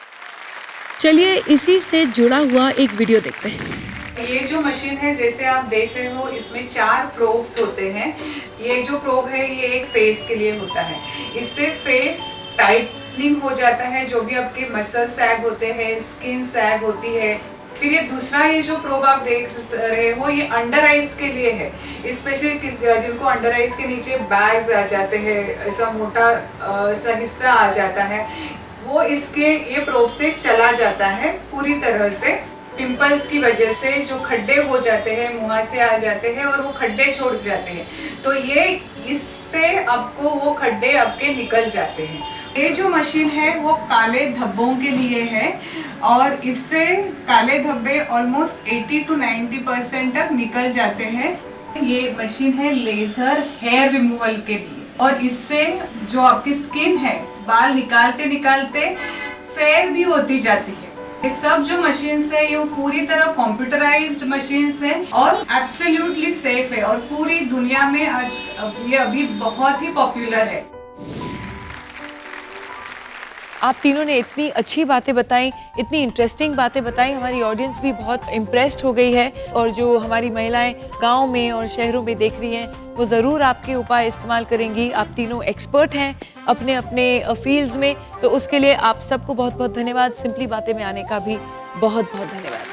चलिए इसी से जुड़ा हुआ एक वीडियो देखते हैं। ये जो मशीन है जैसे आप देख रहे हो, इसमें 4 प्रोब्स होते हैं। ये जो प्रोब है ये एक फेस के लिए होता है, इससे फेस टाइटनिंग हो जाता है, जो भी आपके मसल सैग होते हैं, स्किन सैग होती है। फिर ये दूसरा ये जो प्रोब आप देख रहे हो ये अंडर आइज के लिए है, स्पेशली जिनको अंडर आइज के नीचे बैग्स आ जाते हैं, ऐसा मोटा सा हिस्सा आ जाता है, वो इसके ये प्रोब से चला जाता है पूरी तरह से। पिंपल्स की वजह से जो खड्डे हो जाते हैं मुंह से आ जाते हैं और वो खड्डे छोड़ जाते हैं, तो ये इससे आपको वो खड्डे आपके निकल जाते हैं। ये जो मशीन है वो काले धब्बों के लिए है और इससे काले धब्बे ऑलमोस्ट 80 to 90% तक निकल जाते हैं। ये मशीन है लेजर हेयर रिमूवल के लिए और इससे जो आपकी स्किन है बाल निकालते निकालते फेयर भी होती जाती है। ये सब जो मशीन्स है ये पूरी तरह कंप्यूटराइज्ड मशीन्स है और एब्सोल्युटली सेफ है और पूरी दुनिया में आज ये अभी बहुत ही पॉपुलर है। आप तीनों ने इतनी अच्छी बातें बताई, इतनी इंटरेस्टिंग बातें बताई, हमारी ऑडियंस भी बहुत इम्प्रेस्ड हो गई है। और जो हमारी महिलाएं गांव में और शहरों में देख रही हैं वो ज़रूर आपके उपाय इस्तेमाल करेंगी। आप तीनों एक्सपर्ट हैं अपने अपने फील्ड्स में, तो उसके लिए आप सबको बहुत बहुत धन्यवाद। सिंपली बातें में आने का भी बहुत बहुत धन्यवाद।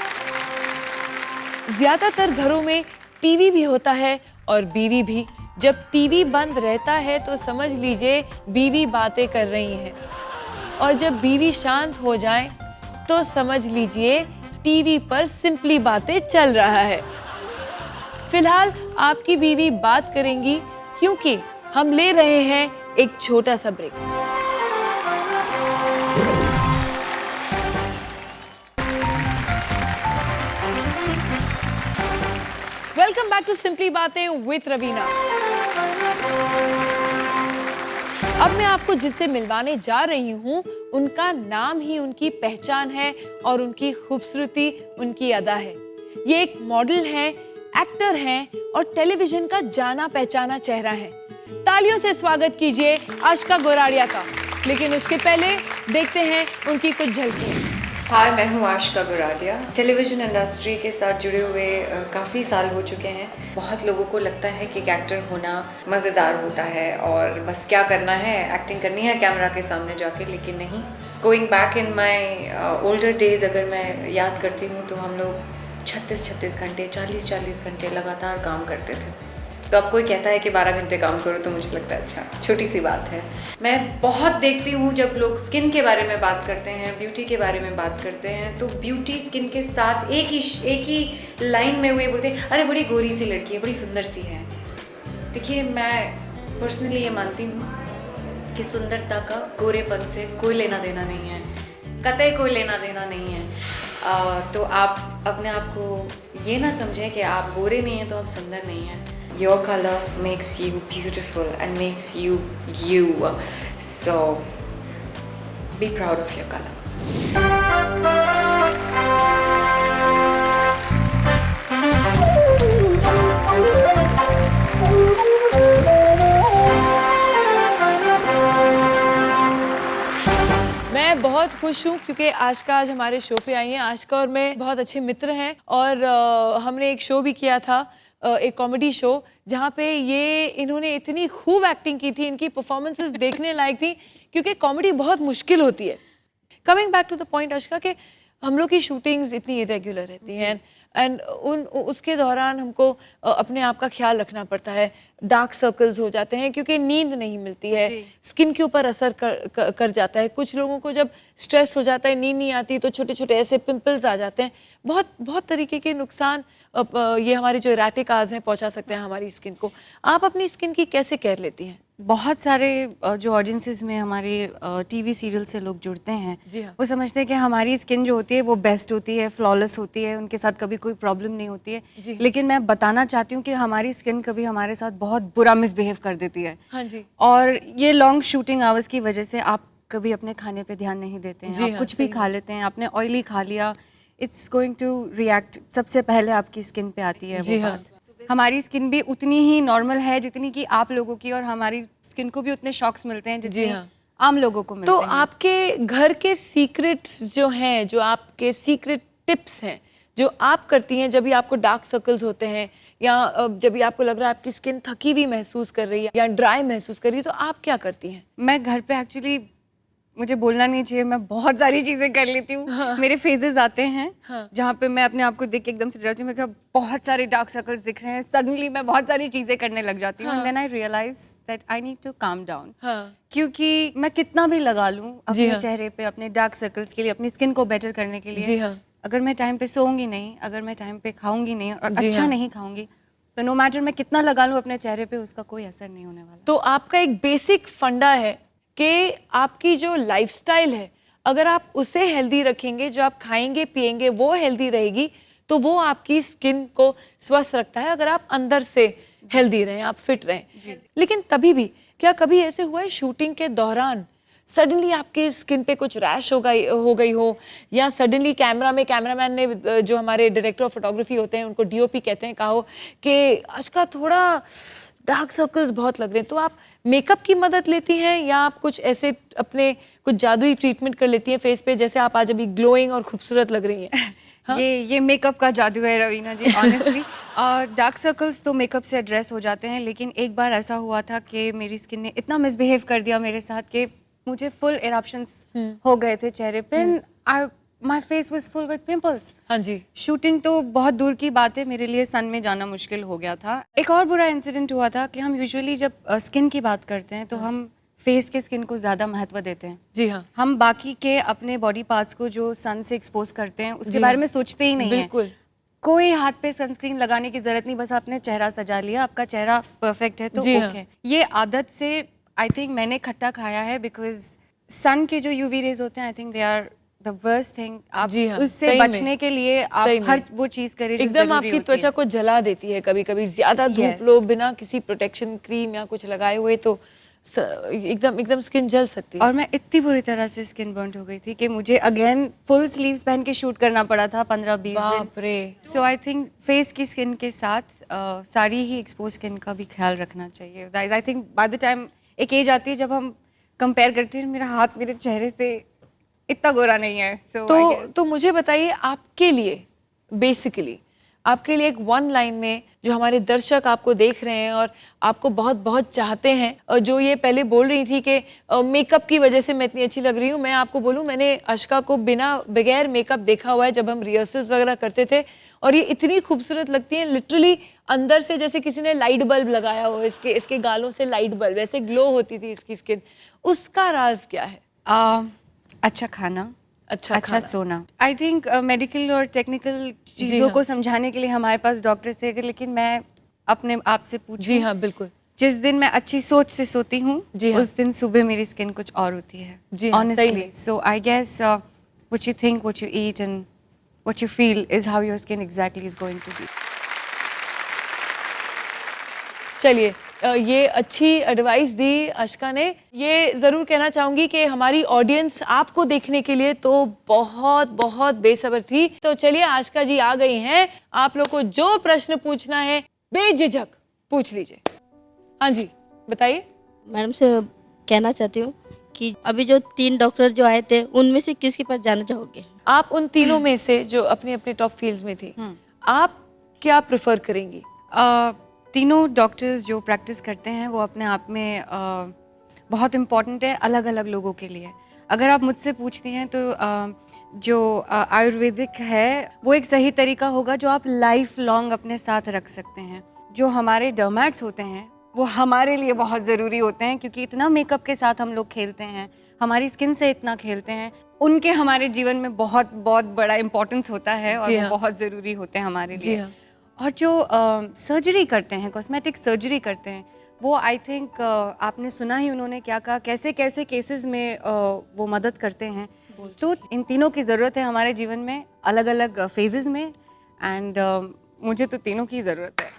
ज़्यादातर घरों में टीवी भी होता है और बीवी भी। जब टीवी बंद रहता है तो समझ लीजिए बीवी बातें कर रही हैं, और जब बीवी शांत हो जाए तो समझ लीजिए टीवी पर सिंपली बातें चल रहा है। फिलहाल आपकी बीवी बात करेंगी क्योंकि हम ले रहे हैं एक छोटा सा break. Welcome back to Simply Baatein with Raveena. अब मैं आपको जिनसे मिलवाने जा रही हूँ उनका नाम ही उनकी पहचान है और उनकी खूबसूरती उनकी अदा है। ये एक मॉडल है, एक्टर हैं और टेलीविजन का जाना पहचाना चेहरा है। तालियों से स्वागत कीजिए आशिका गोराडिया का। लेकिन उसके पहले देखते हैं उनकी कुछ झलकियां। हाय, मैं हूँ आशिका गोराडिया। टेलीविज़न इंडस्ट्री के साथ जुड़े हुए काफ़ी साल हो चुके हैं। बहुत लोगों को लगता है कि एक एक्टर होना मज़ेदार होता है और बस क्या करना है, एक्टिंग करनी है कैमरा के सामने जाके, लेकिन नहीं। Going back in my older days अगर मैं याद करती हूँ तो हम लोग 36 घंटे 40 घंटे लगातार काम करते थे। तो अब कोई कहता है कि 12 घंटे काम करो तो मुझे लगता है अच्छा, छोटी सी बात है। मैं बहुत देखती हूँ जब लोग स्किन के बारे में बात करते हैं, ब्यूटी के बारे में बात करते हैं, तो ब्यूटी स्किन के साथ एक ही लाइन में वो ये बोलते हैं, अरे बड़ी गोरी सी लड़की है, बड़ी सुंदर सी है। देखिए, मैं पर्सनली ये मानती हूँ कि सुंदरता का गोरेपन से कोई लेना देना नहीं है, कतई कोई लेना देना नहीं है। तो आप अपने आप को ये ना समझें कि आप गोरे नहीं हैं तो आप सुंदर नहीं हैं। Your color makes you beautiful and makes you you. So be proud of your color. मैं बहुत खुश हूँ क्योंकि आशिका आज हमारे शो पे आई हैं। आशिका और मैं बहुत अच्छे मित्र हैं और हमने एक शो भी किया था, एक कॉमेडी शो, जहाँ पे ये इन्होंने इतनी खूब एक्टिंग की थी, इनकी परफॉर्मेंसेस देखने लायक थी क्योंकि कॉमेडी बहुत मुश्किल होती है। Coming back to the point Ashika, के हम लोग की शूटिंग्स इतनी इरेगुलर रहती हैं एंड उसके दौरान हमको अपने आप का ख्याल रखना पड़ता है। डार्क सर्कल्स हो जाते हैं क्योंकि नींद नहीं मिलती है, स्किन के ऊपर असर कर जाता है। कुछ लोगों को जब स्ट्रेस हो जाता है, नींद नहीं आती, तो छोटे छोटे ऐसे पिंपल्स आ जाते हैं। बहुत तरीके के नुकसान ये हमारे जो एराटिक आज़ हैं पहुंचा सकते हैं हमारी स्किन को। आप अपनी स्किन की कैसे केयर लेती हैं? बहुत सारे जो ऑडियंसेस में हमारे टीवी सीरियल से लोग जुड़ते हैं, वो समझते हैं कि हमारी स्किन जो होती है वो बेस्ट होती है, फ्लॉलेस होती है, उनके साथ कभी कोई प्रॉब्लम नहीं होती है। लेकिन मैं बताना चाहती हूँ कि हमारी स्किन कभी हमारे साथ बहुत बुरा मिसबिहेव कर देती है। हाँ जी। और ये लॉन्ग शूटिंग आवर्स की वजह से आप कभी अपने खाने पे ध्यान नहीं देते हैं, आप कुछ भी खा लेते हैं, आपने ऑयली खा लिया, इट्स गोइंग टू रिएक्ट, सबसे पहले आपकी स्किन पे आती है वो बात। हमारी स्किन भी उतनी ही नॉर्मल है जितनी कि आप लोगों की, और हमारी स्किन को भी उतने शॉक्स मिलते हैं जितने आम लोगों को मिलते हैं। तो आपके घर के सीक्रेट्स जो हैं, जो आपके सीक्रेट टिप्स हैं जो आप करती हैं जब भी आपको डार्क सर्कल्स होते हैं या जब भी आपको लग रहा है आपकी स्किन थकी हुई महसूस कर रही है या ड्राई महसूस कर रही है, तो आप क्या करती हैं? मैं घर पे एक्चुअली, मुझे बोलना नहीं चाहिए, मैं बहुत सारी चीज़ें कर लेती हूँ। हाँ। मेरे फेजेस आते हैं जहाँ पे मैं अपने आप को देख के एकदम से डरती हूँ, मैं क्या बहुत सारे डार्क सर्कल्स दिख रहे हैं, सडनली मैं बहुत सारी चीज़ें करने लग जाती हूँ। And then I realise that I need to calm down, क्योंकि मैं कितना भी लगा लूँ अपने चेहरे पे अपने डार्क सर्कल्स के लिए, अपनी स्किन को बेटर करने के लिए, अगर मैं टाइम पे सोऊंगी नहीं, अगर मैं टाइम पे खाऊंगी नहीं और अच्छा नहीं खाऊंगी, तो नो मैटर मैं कितना लगा लूँ अपने चेहरे पे, उसका कोई असर नहीं होने वाला। तो आपका एक बेसिक फंडा है कि आपकी जो लाइफस्टाइल है, अगर आप उसे हेल्दी रखेंगे, जो आप खाएंगे पिएंगे वो हेल्दी रहेगी, तो वो आपकी स्किन को स्वस्थ रखता है। अगर आप अंदर से हेल्दी रहें, आप फिट रहें। लेकिन तभी भी क्या कभी ऐसे हुआ है शूटिंग के दौरान सडनली आपके स्किन पे कुछ रैश हो गई हो या सडनली कैमरामैन ने, जो हमारे डायरेक्टर ऑफ फोटोग्राफी होते हैं उनको डीओपी कहते हैं, कहा हो कि आजकल थोड़ा डार्क सर्कल्स बहुत लग रहे हैं, तो आप मेकअप की मदद लेती हैं या आप कुछ ऐसे अपने कुछ जादुई ट्रीटमेंट कर लेती हैं फेस पे, जैसे आप आज अभी ग्लोइंग और खूबसूरत लग रही हैं? हाँ? ये मेकअप का जादू है रवीना जी, ऑनेस्टली। डार्क सर्कल्स तो मेकअप से एड्रेस हो जाते हैं, लेकिन एक बार ऐसा हुआ था कि मेरी स्किन ने इतना मिसबिहेव कर दिया मेरे साथ कि मुझे फुल इरप्शंस हो गए थे चेहरे पे, my face was full with pimples. हाँ जी। शूटिंग तो बहुत दूर की बात है, मेरे लिए सन में जाना मुश्किल हो गया था। एक और बुरा इंसिडेंट हुआ था कि हम यूजुअली जब स्किन की बात करते हैं तो हम फेस के स्किन को ज़्यादा महत्व देते हैं। जी हाँ, हम बाकी के अपने बॉडी पार्ट्स को जो सन से एक्सपोज करते हैं उसके जी बारे हाँ, में सोचते ही नहीं है। बिल्कुल। कोई हाथ पे सनस्क्रीन लगाने की जरूरत नहीं, बस आपने चेहरा सजा लिया, आपका चेहरा परफेक्ट है तो जी हाँ। ओके। ये आदत से आई थिंक मैंने खट्टा खाया है, बिकॉज सन के जो यूवी रेज होते हैं I think they are the worst thing. आप जी हाँ, उससे सही में। बचने के लिए आप सही में। हर वो चीज करें जो एकदम जरूरी आपकी होती त्वचा है। को जला देती है कभी कभी, ज्यादा धूप Yes. लो बिना किसी प्रोटेक्शन क्रीम या कुछ लगाए हुए तो एकदम एकदम स्किन जल सकती है। और मैं इतनी बुरी तरह से स्किन बर्न हो गई थी कि मुझे अगेन फुल स्लीव्स पहन के शूट करना पड़ा था 15-20 दिन। बाप रे। सो आई थिंक फेस की स्किन के साथ सारी ही एक्सपोज स्किन का भी ख्याल रखना चाहिए। I think by the time एक एज आती है जब हम कंपेयर करते हैं, मेरा हाथ मेरे चेहरे से इतना गोरा नहीं है। तो मुझे बताइए, आपके लिए बेसिकली आपके लिए एक वन लाइन में जो हमारे दर्शक आपको देख रहे हैं और आपको बहुत बहुत चाहते हैं, और जो ये पहले बोल रही थी कि मेकअप की वजह से मैं इतनी अच्छी लग रही हूँ, मैं आपको बोलूँ मैंने अश्का को बगैर मेकअप देखा हुआ है जब हम रिहर्सल्स वगैरह करते थे, और ये इतनी खूबसूरत लगती हैं लिटरली अंदर से, जैसे किसी ने लाइट बल्ब लगाया हो, इसके गालों से लाइट बल्ब वैसे ग्लो होती थी इसकी स्किन। उसका राज क्या है? अच्छा खाना, अच्छा खाना। सोना। आई थिंक मेडिकल और टेक्निकल चीज़ों हाँ। को समझाने के लिए हमारे पास डॉक्टर्स थे, लेकिन मैं अपने आप से पूछूं, जी हाँ बिल्कुल, जिस दिन मैं अच्छी सोच से सोती हूँ जी हाँ। उस दिन सुबह मेरी स्किन कुछ और होती है। जी हाँ, सही ऑनेस्टली, में। So I guess what you think, what you eat and what you feel is how your skin exactly is going to be. चलिए ये अच्छी एडवाइस दी अश्का ने। ये ज़रूर कहना चाहूँगी कि हमारी ऑडियंस आपको देखने के लिए तो बहुत बहुत बेसब्र थी। तो चलिए आश्का जी आ गई हैं, आप लोग को जो प्रश्न पूछना है बेझिझक पूछ लीजिए। हाँ जी बताइए। मैडम से कहना चाहती हूँ कि अभी जो 3 डॉक्टर जो आए थे उनमें से किसके पास जाना चाहोगे? आप उन तीनों में से जो अपने अपने टॉप फील्ड्स में थी, आप क्या प्रेफर करेंगी? तीनों डॉक्टर्स जो प्रैक्टिस करते हैं वो अपने आप में बहुत इम्पॉर्टेंट है अलग अलग लोगों के लिए। अगर आप मुझसे पूछती हैं तो जो आयुर्वेदिक है वो एक सही तरीका होगा जो आप लाइफ लॉन्ग अपने साथ रख सकते हैं। जो हमारे डर्मैट्स होते हैं वो हमारे लिए बहुत ज़रूरी होते हैं, क्योंकि इतना मेकअप के साथ हम लोग खेलते हैं, हमारी स्किन से इतना खेलते हैं, उनके हमारे जीवन में बहुत बहुत बड़ा इम्पोर्टेंस होता है और वो बहुत ज़रूरी होते हैं हमारे लिए। और जो सर्जरी करते हैं, कॉस्मेटिक सर्जरी करते हैं, वो आई थिंक आपने सुना ही उन्होंने क्या कहा, कैसे कैसे केसेस में वो मदद करते हैं। तो इन तीनों की ज़रूरत है हमारे जीवन में अलग अलग फेजेस में, एंड मुझे तो तीनों की ज़रूरत है।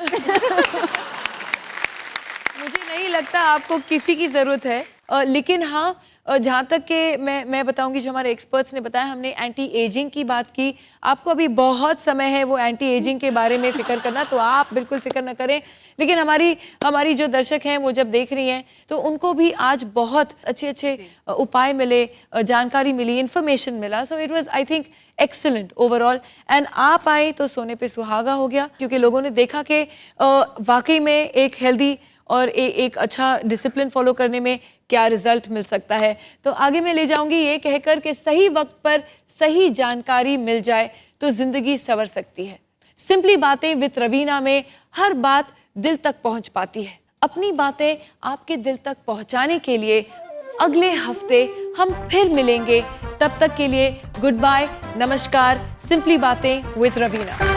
मुझे नहीं लगता आपको किसी की ज़रूरत है, लेकिन हाँ जहाँ तक कि मैं बताऊंगी, जो हमारे एक्सपर्ट्स ने बताया, हमने एंटी एजिंग की बात की। आपको अभी बहुत समय है वो एंटी एजिंग के बारे में फ़िक्र करना, तो आप बिल्कुल फ़िक्र ना करें। लेकिन हमारी जो दर्शक हैं वो जब देख रही हैं तो उनको भी आज बहुत अच्छे उपाय मिले, जानकारी मिली, इन्फॉर्मेशन मिला। So it was I think excellent overall. And आप आई तो सोने पे सुहागा हो गया, क्योंकि लोगों ने देखा कि वाकई में एक हेल्दी और एक अच्छा डिसिप्लिन फॉलो करने में क्या रिजल्ट मिल सकता है। तो आगे मैं ले जाऊंगी ये कहकर कि सही वक्त पर सही जानकारी मिल जाए तो जिंदगी संवर सकती है। सिंपली बातें विद रवीना में हर बात दिल तक पहुंच पाती है। अपनी बातें आपके दिल तक पहुंचाने के लिए अगले हफ्ते हम फिर मिलेंगे। तब तक के लिए गुड बाय, नमस्कार। Simply Baatein with Raveena.